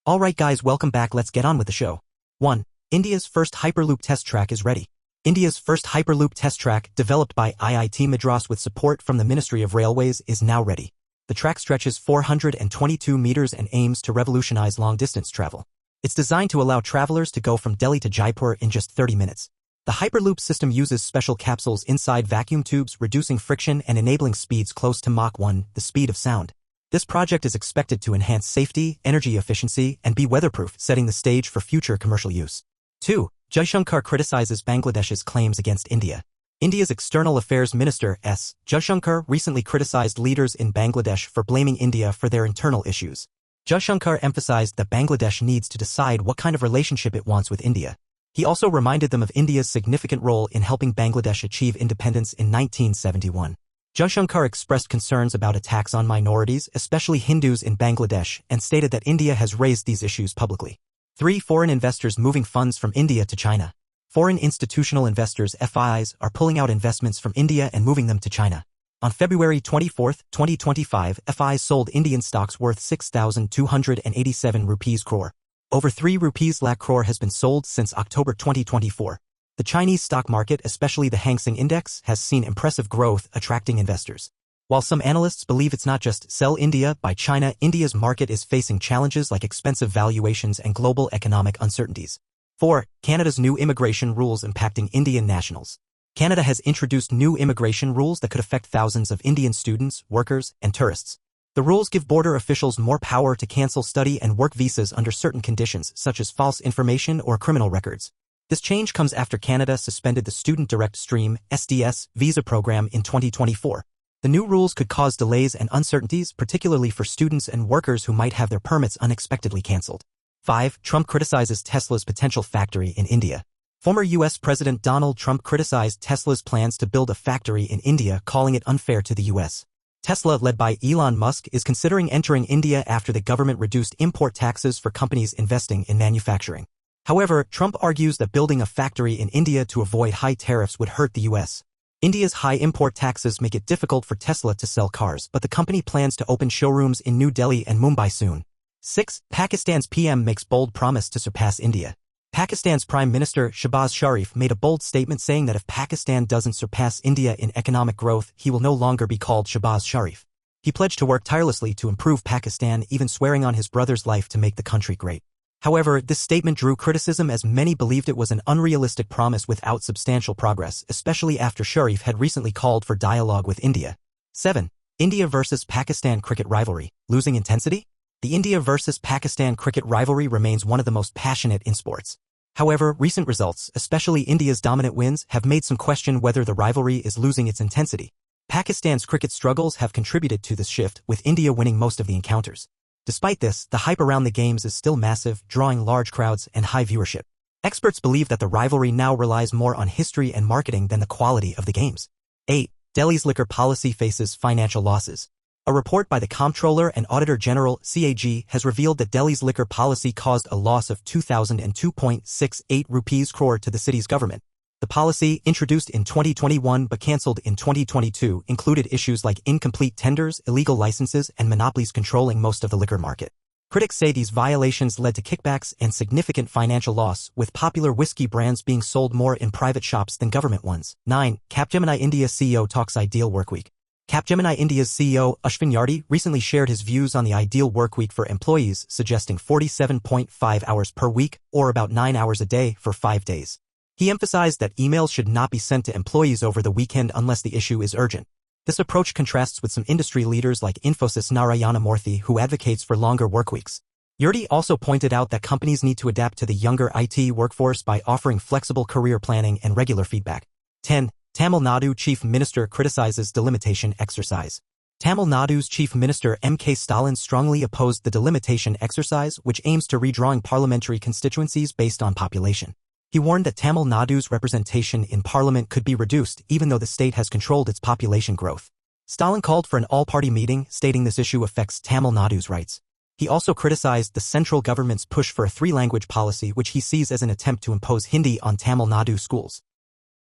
Alright guys, welcome back, let's get on with the show. 1. India's first Hyperloop test track is ready. India's first Hyperloop test track, developed by IIT Madras with support from the Ministry of Railways, is now ready. The track stretches 422 meters and aims to revolutionize long-distance travel. It's designed to allow travelers to go from Delhi to Jaipur in just 30 minutes. The Hyperloop system uses special capsules inside vacuum tubes, reducing friction and enabling speeds close to Mach 1, the speed of sound. This project is expected to enhance safety, energy efficiency, and be weatherproof, setting the stage for future commercial use. 2. Jaishankar criticizes Bangladesh's claims against India. India's External Affairs Minister S. Jaishankar recently criticized leaders in Bangladesh for blaming India for their internal issues. Jaishankar emphasized that Bangladesh needs to decide what kind of relationship it wants with India. He also reminded them of India's significant role in helping Bangladesh achieve independence in 1971. Jaishankar expressed concerns about attacks on minorities, especially Hindus in Bangladesh, and stated that India has raised these issues publicly. 3. Foreign investors moving funds from India to China. Foreign institutional investors (FIs) are pulling out investments from India and moving them to China. On February 24, 2025, FIs sold Indian stocks worth 6,287 rupees crore. Over 3 rupees lakh crore has been sold since October 2024. The Chinese stock market, especially the Hang Seng Index, has seen impressive growth, attracting investors. While some analysts believe it's not just sell India, buy China, India's market is facing challenges like expensive valuations and global economic uncertainties. 4. Canada's new immigration rules impacting Indian nationals. Canada has introduced new immigration rules that could affect thousands of Indian students, workers, and tourists. The rules give border officials more power to cancel study and work visas under certain conditions, such as false information or criminal records. This change comes after Canada suspended the Student Direct Stream (SDS) visa program in 2024. The new rules could cause delays and uncertainties, particularly for students and workers who might have their permits unexpectedly cancelled. 5. Trump criticizes Tesla's potential factory in India. Former U.S. President Donald Trump criticized Tesla's plans to build a factory in India, calling it unfair to the U.S. Tesla, led by Elon Musk, is considering entering India after the government reduced import taxes for companies investing in manufacturing. However, Trump argues that building a factory in India to avoid high tariffs would hurt the U.S. India's high import taxes make it difficult for Tesla to sell cars, but the company plans to open showrooms in New Delhi and Mumbai soon. 6. Pakistan's PM makes bold promise to surpass India. Pakistan's Prime Minister Shehbaz Sharif made a bold statement saying that if Pakistan doesn't surpass India in economic growth, he will no longer be called Shehbaz Sharif. He pledged to work tirelessly to improve Pakistan, even swearing on his brother's life to make the country great. However, this statement drew criticism as many believed it was an unrealistic promise without substantial progress, especially after Sharif had recently called for dialogue with India. 7. India versus Pakistan cricket rivalry, losing intensity? The India versus Pakistan cricket rivalry remains one of the most passionate in sports. However, recent results, especially India's dominant wins, have made some question whether the rivalry is losing its intensity. Pakistan's cricket struggles have contributed to this shift, with India winning most of the encounters. Despite this, the hype around the games is still massive, drawing large crowds and high viewership. Experts believe that the rivalry now relies more on history and marketing than the quality of the games. 8. Delhi's liquor policy faces financial losses. A report by the Comptroller and Auditor General (CAG) has revealed that Delhi's liquor policy caused a loss of 2,002.68 rupees crore to the city's government. The policy, introduced in 2021 but cancelled in 2022, included issues like incomplete tenders, illegal licenses, and monopolies controlling most of the liquor market. Critics say these violations led to kickbacks and significant financial loss, with popular whiskey brands being sold more in private shops than government ones. 9. Capgemini India CEO talks ideal workweek. Capgemini India's CEO, Ashwin Yardi, recently shared his views on the ideal workweek for employees, suggesting 47.5 hours per week, or about 9 hours a day, for 5 days. He emphasized that emails should not be sent to employees over the weekend unless the issue is urgent. This approach contrasts with some industry leaders like Infosys' Narayana Murthy, who advocates for longer workweeks. Yardi also pointed out that companies need to adapt to the younger IT workforce by offering flexible career planning and regular feedback. 10. Tamil Nadu Chief Minister criticizes delimitation exercise. Tamil Nadu's Chief Minister M.K. Stalin strongly opposed the delimitation exercise, which aims to redrawing parliamentary constituencies based on population. He warned that Tamil Nadu's representation in parliament could be reduced even though the state has controlled its population growth. Stalin called for an all-party meeting, stating this issue affects Tamil Nadu's rights. He also criticized the central government's push for a 3-language policy, which he sees as an attempt to impose Hindi on Tamil Nadu schools.